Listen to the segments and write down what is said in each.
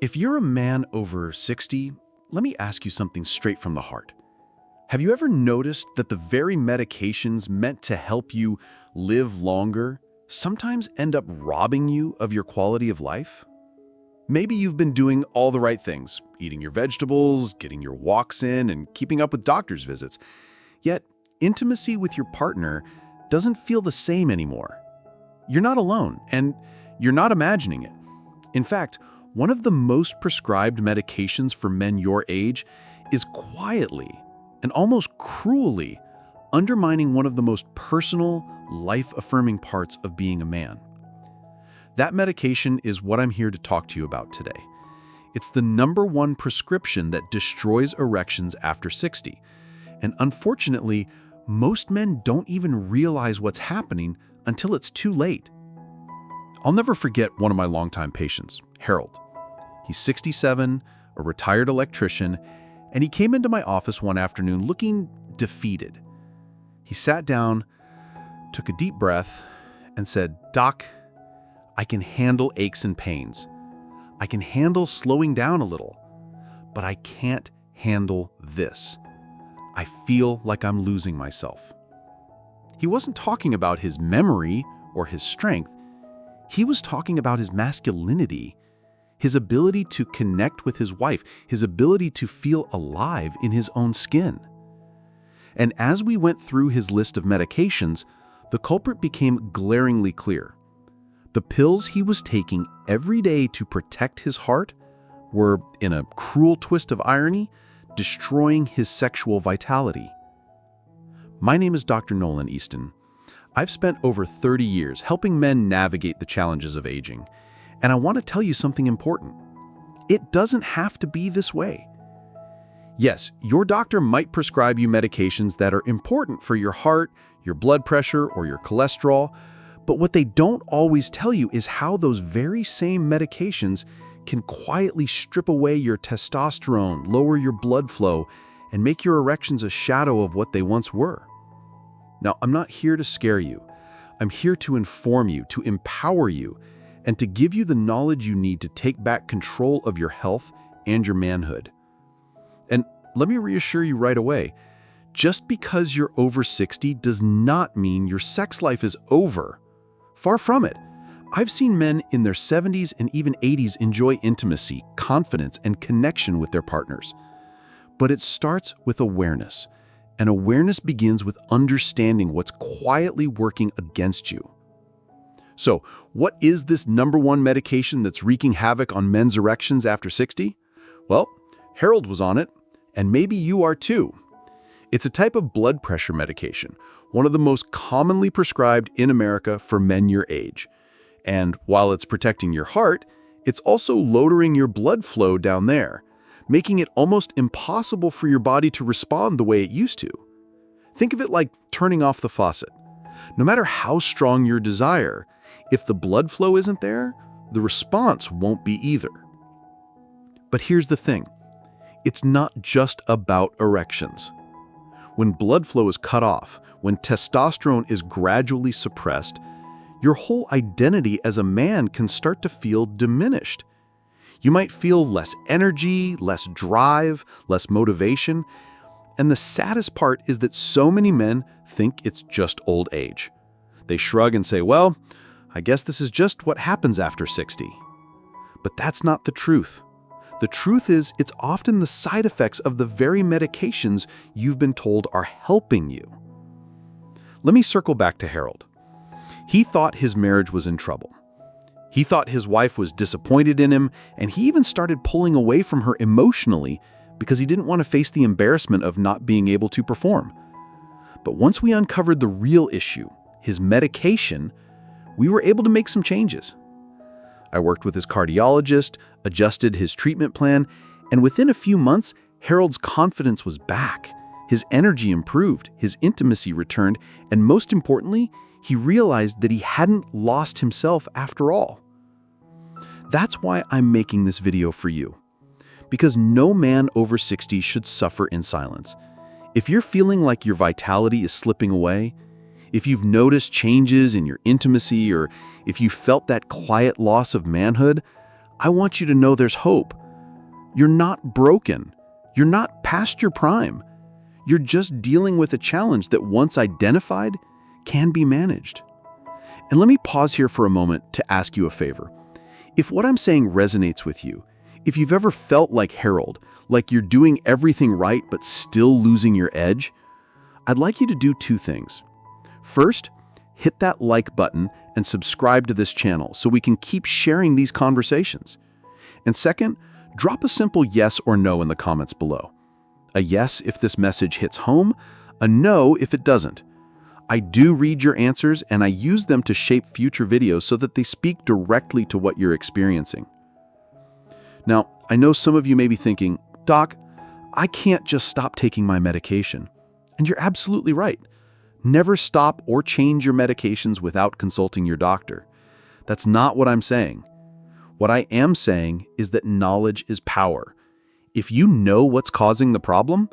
If you're a man over 60, let me ask you something straight from the heart. Have you ever noticed that the very medications meant to help you live longer sometimes end up robbing you of your quality of life? Maybe you've been doing all the right things, eating your vegetables, getting your walks in, and keeping up with doctor's visits. Yet, intimacy with your partner doesn't feel the same anymore. You're not alone, and you're not imagining it. In fact, one of the most prescribed medications for men your age is quietly and almost cruelly undermining one of the most personal, life-affirming parts of being a man. That medication is what I'm here to talk to you about today. It's the #1 prescription that destroys erections after 60. And unfortunately, most men don't even realize what's happening until it's too late. I'll never forget one of my longtime patients, Harold. He's 67, a retired electrician, and he came into my office one afternoon looking defeated. He sat down, took a deep breath, and said, "Doc, I can handle aches and pains. I can handle slowing down a little, but I can't handle this. I feel like I'm losing myself." He wasn't talking about his memory or his strength. He was talking about his masculinity, his ability to connect with his wife, his ability to feel alive in his own skin. And as we went through his list of medications, the culprit became glaringly clear. The pills he was taking every day to protect his heart were, in a cruel twist of irony, destroying his sexual vitality. My name is Dr. Nolan Easton. I've spent over 30 years helping men navigate the challenges of aging, and I want to tell you something important. It doesn't have to be this way. Yes, your doctor might prescribe you medications that are important for your heart, your blood pressure, or your cholesterol, but what they don't always tell you is how those very same medications can quietly strip away your testosterone, lower your blood flow, and make your erections a shadow of what they once were. Now, I'm not here to scare you. I'm here to inform you, to empower you, and to give you the knowledge you need to take back control of your health and your manhood. And let me reassure you right away, just because you're over 60 does not mean your sex life is over. Far from it. I've seen men in their 70s and even 80s enjoy intimacy, confidence, and connection with their partners. But it starts with awareness. And awareness begins with understanding what's quietly working against you. So, what is this #1 medication that's wreaking havoc on men's erections after 60? Well, Harold was on it, and maybe you are too. It's a type of blood pressure medication, one of the most commonly prescribed in America for men your age. And while it's protecting your heart, it's also lowering your blood flow down there, making it almost impossible for your body to respond the way it used to. Think of it like turning off the faucet. No matter how strong your desire, if the blood flow isn't there, the response won't be either. But here's the thing. It's not just about erections. When blood flow is cut off, when testosterone is gradually suppressed, your whole identity as a man can start to feel diminished. You might feel less energy, less drive, less motivation. And the saddest part is that so many men think it's just old age. They shrug and say, well, I guess this is just what happens after 60. But that's not the truth. The truth is, it's often the side effects of the very medications you've been told are helping you. Let me circle back to Harold. He thought his marriage was in trouble. He thought his wife was disappointed in him, and he even started pulling away from her emotionally because he didn't want to face the embarrassment of not being able to perform. But once we uncovered the real issue, his medication, we were able to make some changes. I worked with his cardiologist, adjusted his treatment plan, and within a few months, Harold's confidence was back. His energy improved, his intimacy returned, and most importantly, he realized that he hadn't lost himself after all. That's why I'm making this video for you. Because no man over 60 should suffer in silence. If you're feeling like your vitality is slipping away, if you've noticed changes in your intimacy, or if you felt that quiet loss of manhood, I want you to know there's hope. You're not broken. You're not past your prime. You're just dealing with a challenge that, once identified, can be managed. And let me pause here for a moment to ask you a favor. If what I'm saying resonates with you, if you've ever felt like Harold, like you're doing everything right but still losing your edge, I'd like you to do two things. First, hit that like button and subscribe to this channel so we can keep sharing these conversations. And second, drop a simple yes or no in the comments below. A yes if this message hits home, a no if it doesn't. I do read your answers, and I use them to shape future videos so that they speak directly to what you're experiencing. Now, I know some of you may be thinking, Doc, I can't just stop taking my medication. And you're absolutely right. Never stop or change your medications without consulting your doctor. That's not what I'm saying. What I am saying is that knowledge is power. If you know what's causing the problem,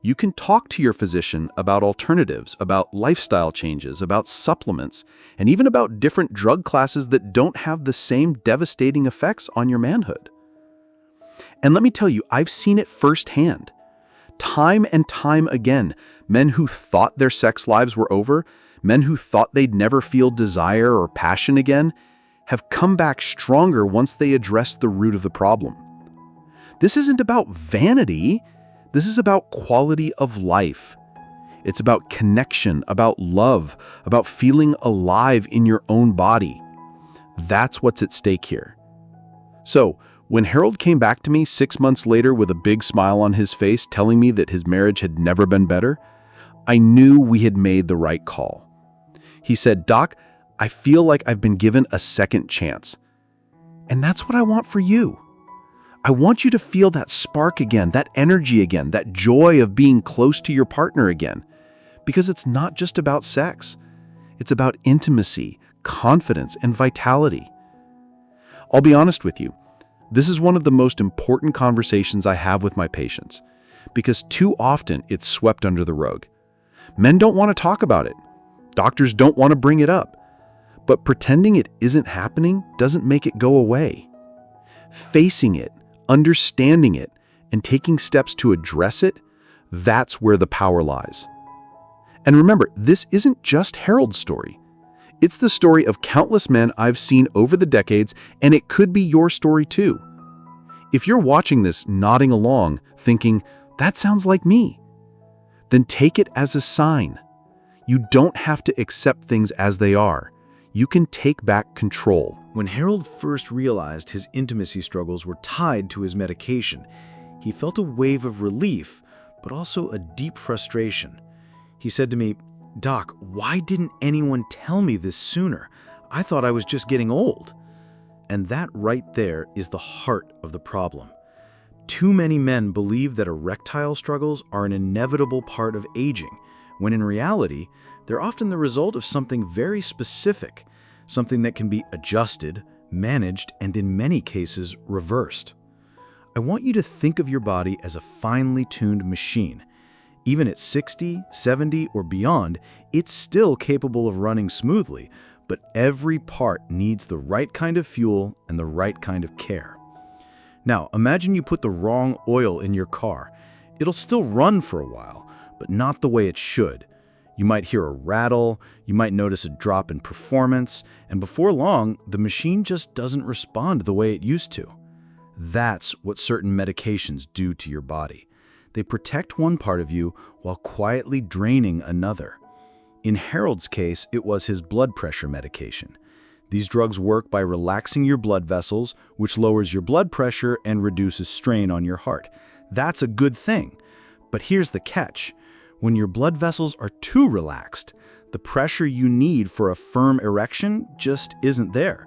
you can talk to your physician about alternatives, about lifestyle changes, about supplements, and even about different drug classes that don't have the same devastating effects on your manhood. And let me tell you, I've seen it firsthand. Time and time again, men who thought their sex lives were over, men who thought they'd never feel desire or passion again, have come back stronger once they addressed the root of the problem. This isn't about vanity. This is about quality of life. It's about connection, about love, about feeling alive in your own body. That's what's at stake here. So, when Harold came back to me 6 months later with a big smile on his face telling me that his marriage had never been better, I knew we had made the right call. He said, Doc, I feel like I've been given a second chance. And that's what I want for you. I want you to feel that spark again, that energy again, that joy of being close to your partner again. Because it's not just about sex. It's about intimacy, confidence, and vitality. I'll be honest with you. This is one of the most important conversations I have with my patients, because too often it's swept under the rug. Men don't want to talk about it. Doctors don't want to bring it up. But pretending it isn't happening doesn't make it go away. Facing it, understanding it, and taking steps to address it, that's where the power lies. And remember, this isn't just Harold's story. It's the story of countless men I've seen over the decades, and it could be your story too. If you're watching this nodding along, thinking, that sounds like me, then take it as a sign. You don't have to accept things as they are. You can take back control. When Harold first realized his intimacy struggles were tied to his medication, he felt a wave of relief, but also a deep frustration. He said to me, Doc, why didn't anyone tell me this sooner? I thought I was just getting old. And that right there is the heart of the problem. Too many men believe that erectile struggles are an inevitable part of aging, when in reality, they're often the result of something very specific, something that can be adjusted, managed, and in many cases, reversed. I want you to think of your body as a finely tuned machine. Even at 60, 70, or beyond, it's still capable of running smoothly, but every part needs the right kind of fuel and the right kind of care. Now, imagine you put the wrong oil in your car. It'll still run for a while, but not the way it should. You might hear a rattle, you might notice a drop in performance, and before long, the machine just doesn't respond the way it used to. That's what certain medications do to your body. They protect one part of you while quietly draining another. In Harold's case, it was his blood pressure medication. These drugs work by relaxing your blood vessels, which lowers your blood pressure and reduces strain on your heart. That's a good thing. But here's the catch. When your blood vessels are too relaxed, the pressure you need for a firm erection just isn't there.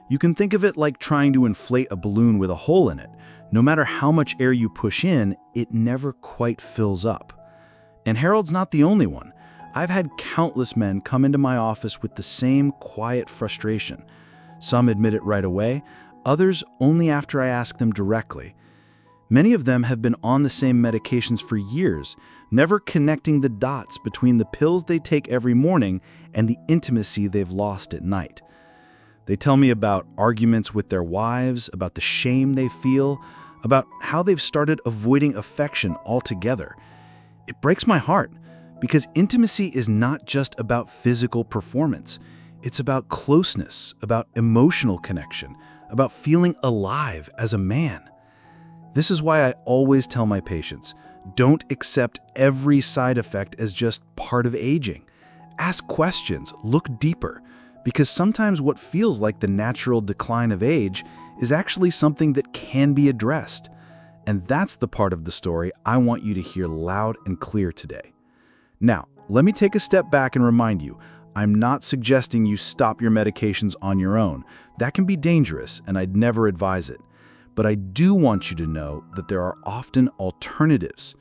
You can think of it like trying to inflate a balloon with a hole in it. No matter how much air you push in, it never quite fills up. And Harold's not the only one. I've had countless men come into my office with the same quiet frustration. Some admit it right away, others only after I ask them directly. Many of them have been on the same medications for years, never connecting the dots between the pills they take every morning and the intimacy they've lost at night. They tell me about arguments with their wives, about the shame they feel, about how they've started avoiding affection altogether. It breaks my heart because intimacy is not just about physical performance. It's about closeness, about emotional connection, about feeling alive as a man. This is why I always tell my patients, don't accept every side effect as just part of aging. Ask questions, look deeper, because sometimes what feels like the natural decline of age is actually something that can be addressed. And that's the part of the story I want you to hear loud and clear today. Now, let me take a step back and remind you, I'm not suggesting you stop your medications on your own. That can be dangerous, and I'd never advise it. But I do want you to know that there are often alternatives.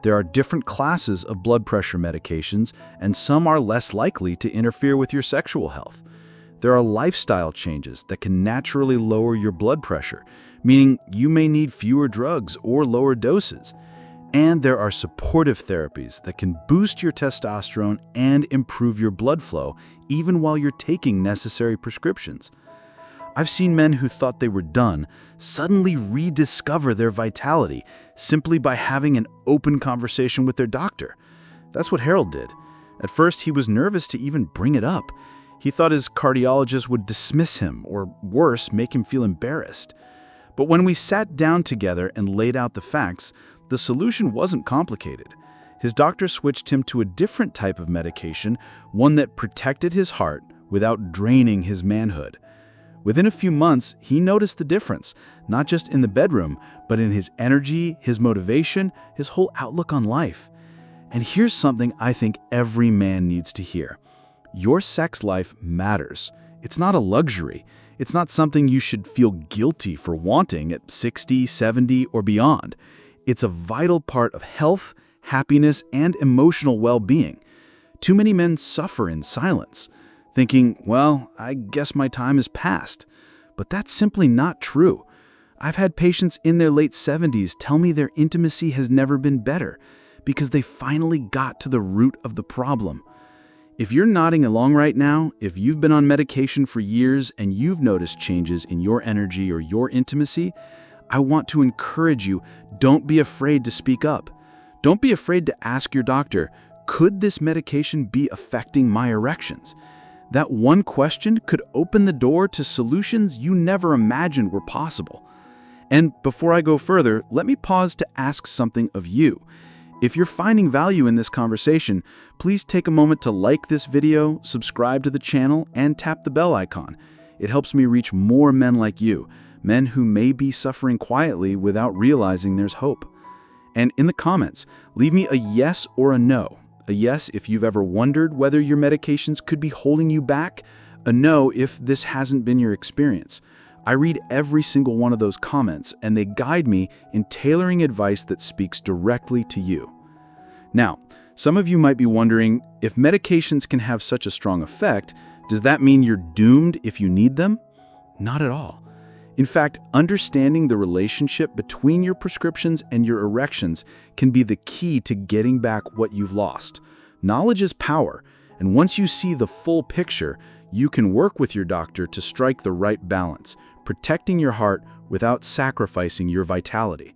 There are different classes of blood pressure medications, and some are less likely to interfere with your sexual health. There are lifestyle changes that can naturally lower your blood pressure, meaning you may need fewer drugs or lower doses. And there are supportive therapies that can boost your testosterone and improve your blood flow, even while you're taking necessary prescriptions. I've seen men who thought they were done suddenly rediscover their vitality simply by having an open conversation with their doctor. That's what Harold did. At first, he was nervous to even bring it up. He thought his cardiologist would dismiss him, or worse, make him feel embarrassed. But when we sat down together and laid out the facts, the solution wasn't complicated. His doctor switched him to a different type of medication, one that protected his heart without draining his manhood. Within a few months, he noticed the difference, not just in the bedroom, but in his energy, his motivation, his whole outlook on life. And here's something I think every man needs to hear. Your sex life matters. It's not a luxury. It's not something you should feel guilty for wanting at 60, 70, or beyond. It's a vital part of health, happiness, and emotional well-being. Too many men suffer in silence, thinking, well, I guess my time is past. But that's simply not true. I've had patients in their late 70s tell me their intimacy has never been better because they finally got to the root of the problem. If you're nodding along right now, if you've been on medication for years and you've noticed changes in your energy or your intimacy, I want to encourage you, don't be afraid to speak up. Don't be afraid to ask your doctor, could this medication be affecting my erections? That one question could open the door to solutions you never imagined were possible. And before I go further, let me pause to ask something of you. If you're finding value in this conversation, please take a moment to like this video, subscribe to the channel, and tap the bell icon. It helps me reach more men like you, men who may be suffering quietly without realizing there's hope. And in the comments, leave me a yes or a no. A yes if you've ever wondered whether your medications could be holding you back. A no if this hasn't been your experience. I read every single one of those comments, and they guide me in tailoring advice that speaks directly to you. Now, some of you might be wondering, if medications can have such a strong effect, does that mean you're doomed if you need them? Not at all. In fact, understanding the relationship between your prescriptions and your erections can be the key to getting back what you've lost. Knowledge is power, and once you see the full picture, you can work with your doctor to strike the right balance, protecting your heart without sacrificing your vitality.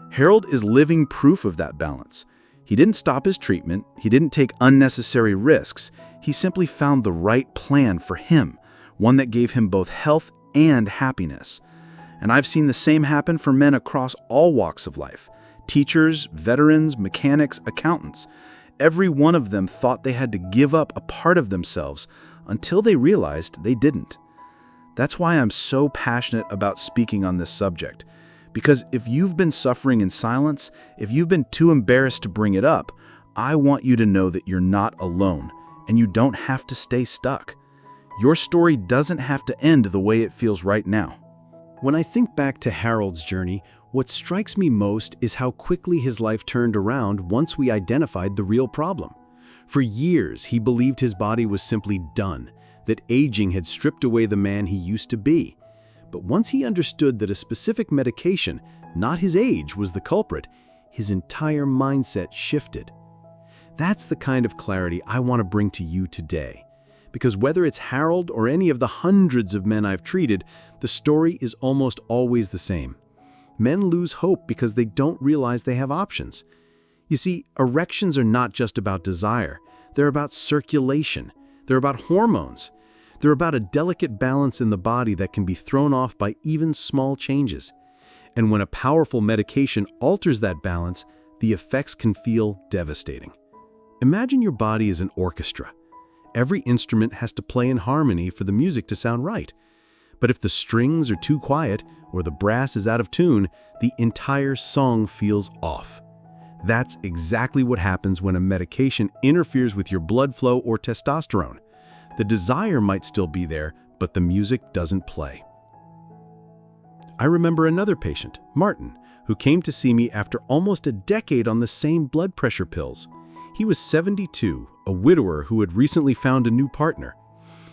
Harold is living proof of that balance. He didn't stop his treatment, he didn't take unnecessary risks, he simply found the right plan for him, one that gave him both health and happiness. And I've seen the same happen for men across all walks of life. Teachers, veterans, mechanics, accountants. Every one of them thought they had to give up a part of themselves until they realized they didn't. That's why I'm so passionate about speaking on this subject. Because if you've been suffering in silence, if you've been too embarrassed to bring it up, I want you to know that you're not alone, and you don't have to stay stuck. Your story doesn't have to end the way it feels right now. When I think back to Harold's journey, what strikes me most is how quickly his life turned around once we identified the real problem. For years, he believed his body was simply done, that aging had stripped away the man he used to be. But once he understood that a specific medication, not his age, was the culprit, his entire mindset shifted. That's the kind of clarity I want to bring to you today. Because whether it's Harold or any of the hundreds of men I've treated, the story is almost always the same. Men lose hope because they don't realize they have options. You see, erections are not just about desire. They're about circulation. They're about hormones. They're about a delicate balance in the body that can be thrown off by even small changes. And when a powerful medication alters that balance, the effects can feel devastating. Imagine your body as an orchestra. Every instrument has to play in harmony for the music to sound right. But if the strings are too quiet or the brass is out of tune, the entire song feels off. That's exactly what happens when a medication interferes with your blood flow or testosterone. The desire might still be there, but the music doesn't play. I remember another patient, Martin, who came to see me after almost a decade on the same blood pressure pills. He was 72, a widower who had recently found a new partner.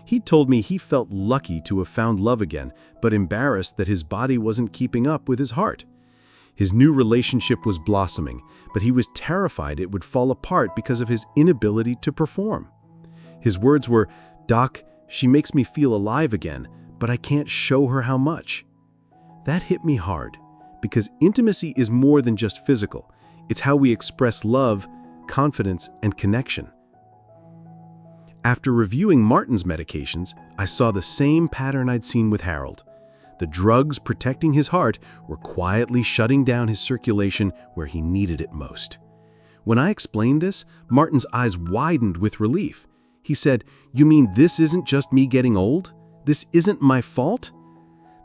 He told me he felt lucky to have found love again, but embarrassed that his body wasn't keeping up with his heart. His new relationship was blossoming, but he was terrified it would fall apart because of his inability to perform. His words were, "Doc, she makes me feel alive again, but I can't show her how much." That hit me hard, because intimacy is more than just physical. It's how we express love, confidence, and connection. After reviewing Martin's medications, I saw the same pattern I'd seen with Harold. The drugs protecting his heart were quietly shutting down his circulation where he needed it most. When I explained this, Martin's eyes widened with relief. He said, "You mean this isn't just me getting old? This isn't my fault?"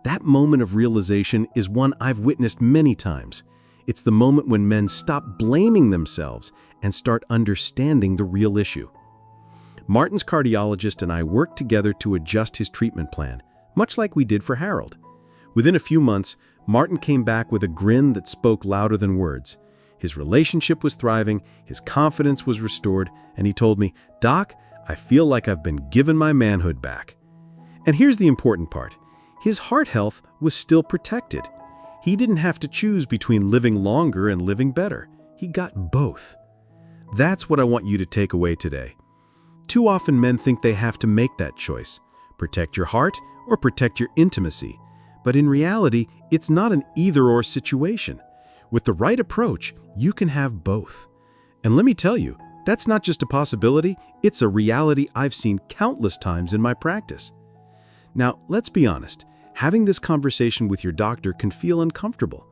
That moment of realization is one I've witnessed many times. It's the moment when men stop blaming themselves and start understanding the real issue. Martin's cardiologist and I worked together to adjust his treatment plan, much like we did for Harold. Within a few months, Martin came back with a grin that spoke louder than words. His relationship was thriving, his confidence was restored, and he told me, "Doc, I feel like I've been given my manhood back." And here's the important part. His heart health was still protected. He didn't have to choose between living longer and living better. He got both. That's what I want you to take away today. Too often men think they have to make that choice. Protect your heart or protect your intimacy. But in reality, it's not an either-or situation. With the right approach, you can have both. And let me tell you, that's not just a possibility, it's a reality I've seen countless times in my practice. Now, let's be honest. Having this conversation with your doctor can feel uncomfortable.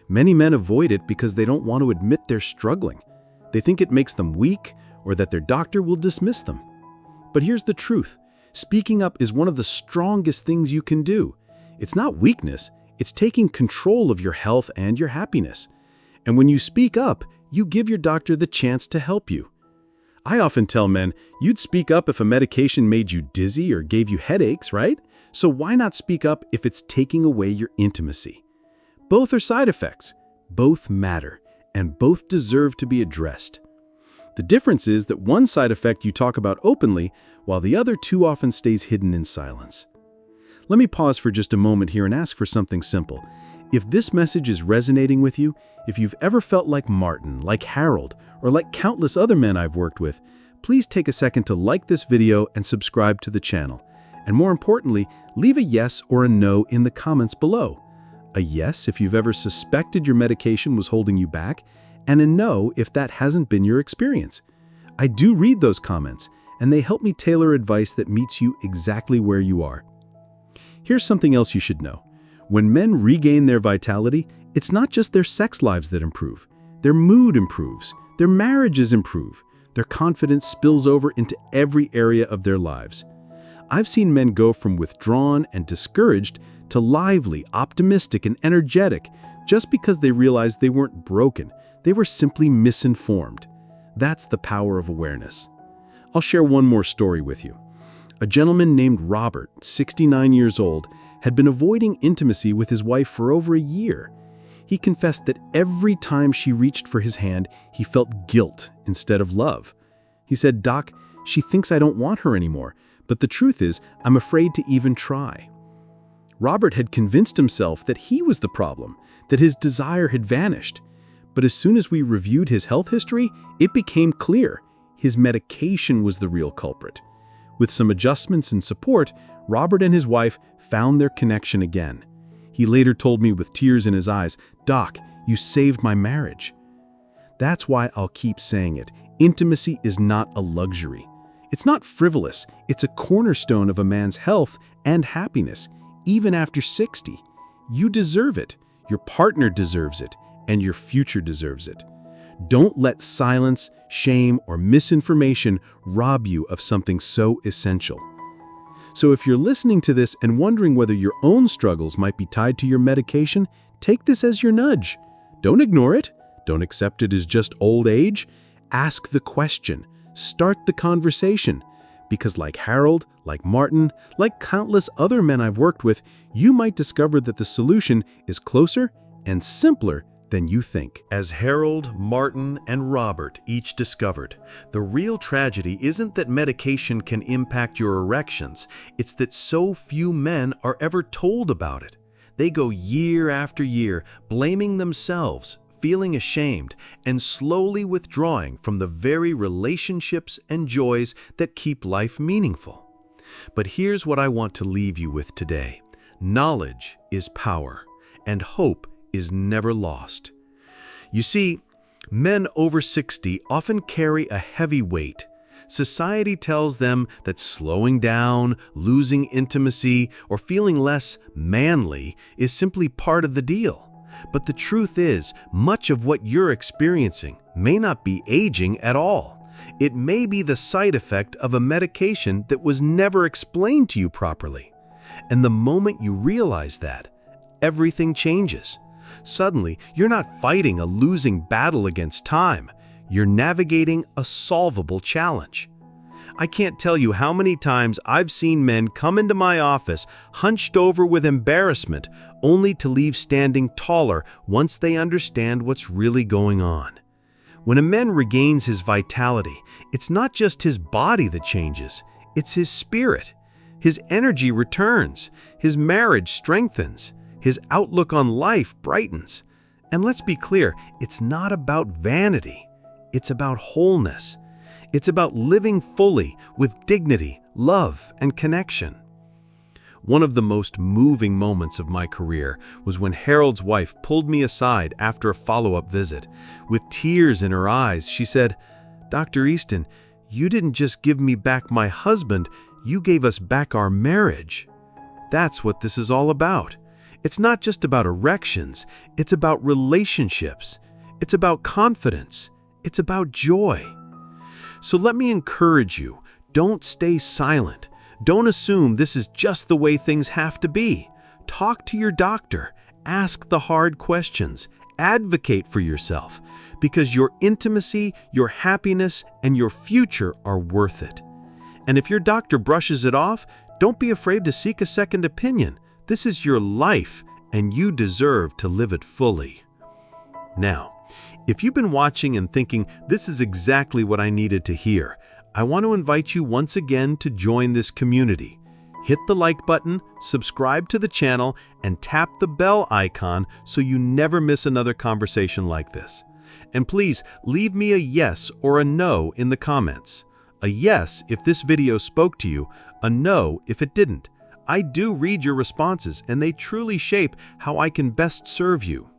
Many men avoid it because they don't want to admit they're struggling. They think it makes them weak or that their doctor will dismiss them. But here's the truth. Speaking up is one of the strongest things you can do. It's not weakness, it's taking control of your health and your happiness. And when you speak up, you give your doctor the chance to help you. I often tell men, you'd speak up if a medication made you dizzy or gave you headaches, right? So why not speak up if it's taking away your intimacy? Both are side effects, both matter, and both deserve to be addressed. The difference is that one side effect you talk about openly, while the other too often stays hidden in silence. Let me pause for just a moment here and ask for something simple. If this message is resonating with you, if you've ever felt like Martin, like Harold, or like countless other men I've worked with, please take a second to like this video and subscribe to the channel. And more importantly, leave a yes or a no in the comments below. A yes if you've ever suspected your medication was holding you back, and a no if that hasn't been your experience. I do read those comments, and they help me tailor advice that meets you exactly where you are. Here's something else you should know. When men regain their vitality, it's not just their sex lives that improve. Their mood improves, their marriages improve, their confidence spills over into every area of their lives. I've seen men go from withdrawn and discouraged to lively, optimistic, and energetic just because they realized they weren't broken, they were simply misinformed. That's the power of awareness. I'll share one more story with you. A gentleman named Robert, 69 years old, had been avoiding intimacy with his wife for over a year. He confessed that every time she reached for his hand, he felt guilt instead of love. He said, "Doc, she thinks I don't want her anymore, but the truth is, I'm afraid to even try." Robert had convinced himself that he was the problem, that his desire had vanished. But as soon as we reviewed his health history, it became clear his medication was the real culprit. With some adjustments and support, Robert and his wife found their connection again. He later told me with tears in his eyes, "Doc, you saved my marriage." That's why I'll keep saying it. Intimacy is not a luxury. It's not frivolous. It's a cornerstone of a man's health and happiness, even after 60. You deserve it. Your partner deserves it, and your future deserves it. Don't let silence, shame, or misinformation rob you of something so essential. So if you're listening to this and wondering whether your own struggles might be tied to your medication, take this as your nudge. Don't ignore it. Don't accept it as just old age. Ask the question. Start the conversation. Because like Harold, like Martin, like countless other men I've worked with, you might discover that the solution is closer and simpler than you think. As Harold, Martin, and Robert each discovered, the real tragedy isn't that medication can impact your erections, it's that so few men are ever told about it. They go year after year, blaming themselves, feeling ashamed, and slowly withdrawing from the very relationships and joys that keep life meaningful. But here's what I want to leave you with today. Knowledge is power, and hope is never lost. You see, men over 60 often carry a heavy weight. Society tells them that slowing down, losing intimacy, or feeling less manly is simply part of the deal. But the truth is, much of what you're experiencing may not be aging at all. It may be the side effect of a medication that was never explained to you properly. And the moment you realize that, everything changes. Suddenly, you're not fighting a losing battle against time. You're navigating a solvable challenge. I can't tell you how many times I've seen men come into my office hunched over with embarrassment, only to leave standing taller once they understand what's really going on. When a man regains his vitality, it's not just his body that changes, it's his spirit. His energy returns, his marriage strengthens, his outlook on life brightens. And let's be clear, it's not about vanity, it's about wholeness. It's about living fully with dignity, love, and connection. One of the most moving moments of my career was when Harold's wife pulled me aside after a follow-up visit. With tears in her eyes, she said, "Dr. Easton, you didn't just give me back my husband, you gave us back our marriage." That's what this is all about. It's not just about erections, it's about relationships. It's about confidence. It's about joy. So let me encourage you, don't stay silent. Don't assume this is just the way things have to be. Talk to your doctor, ask the hard questions, advocate for yourself, because your intimacy, your happiness, and your future are worth it. And if your doctor brushes it off, don't be afraid to seek a second opinion. This is your life, and you deserve to live it fully. Now, if you've been watching and thinking, this is exactly what I needed to hear, I want to invite you once again to join this community. Hit the like button, subscribe to the channel, and tap the bell icon so you never miss another conversation like this. And please leave me a yes or a no in the comments. A yes if this video spoke to you, a no if it didn't. I do read your responses, and they truly shape how I can best serve you.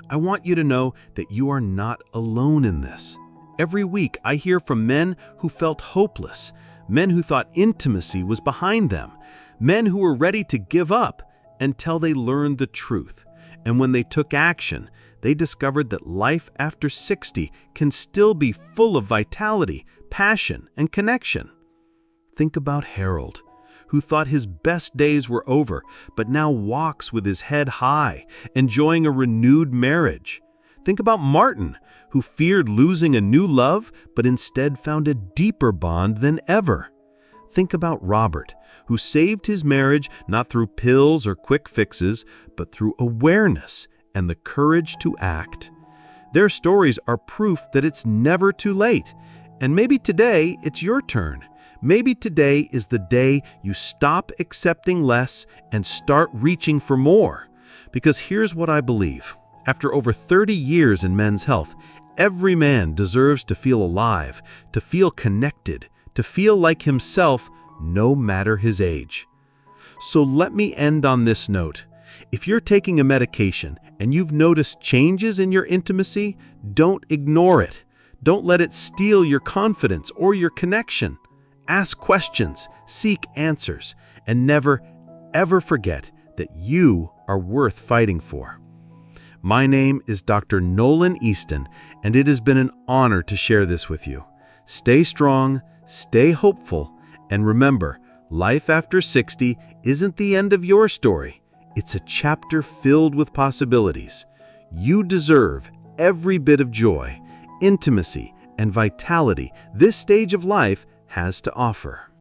I want you to know that you are not alone in this. Every week, I hear from men who felt hopeless, men who thought intimacy was behind them, men who were ready to give up until they learned the truth. And when they took action, they discovered that life after 60 can still be full of vitality, passion, and connection. Think about Harold, who thought his best days were over, but now walks with his head high, enjoying a renewed marriage. Think about Martin, who feared losing a new love, but instead found a deeper bond than ever. Think about Robert, who saved his marriage not through pills or quick fixes, but through awareness and the courage to act. Their stories are proof that it's never too late, and maybe today it's your turn. Maybe today is the day you stop accepting less and start reaching for more. Because here's what I believe. After over 30 years in men's health, every man deserves to feel alive, to feel connected, to feel like himself no matter his age. So let me end on this note. If you're taking a medication and you've noticed changes in your intimacy, don't ignore it. Don't let it steal your confidence or your connection. Ask questions, seek answers, and never, ever forget that you are worth fighting for. My name is Dr. Nolan Easton, and it has been an honor to share this with you. Stay strong, stay hopeful, and remember, life after 60 isn't the end of your story. It's a chapter filled with possibilities. You deserve every bit of joy, intimacy, and vitality this stage of life has to offer.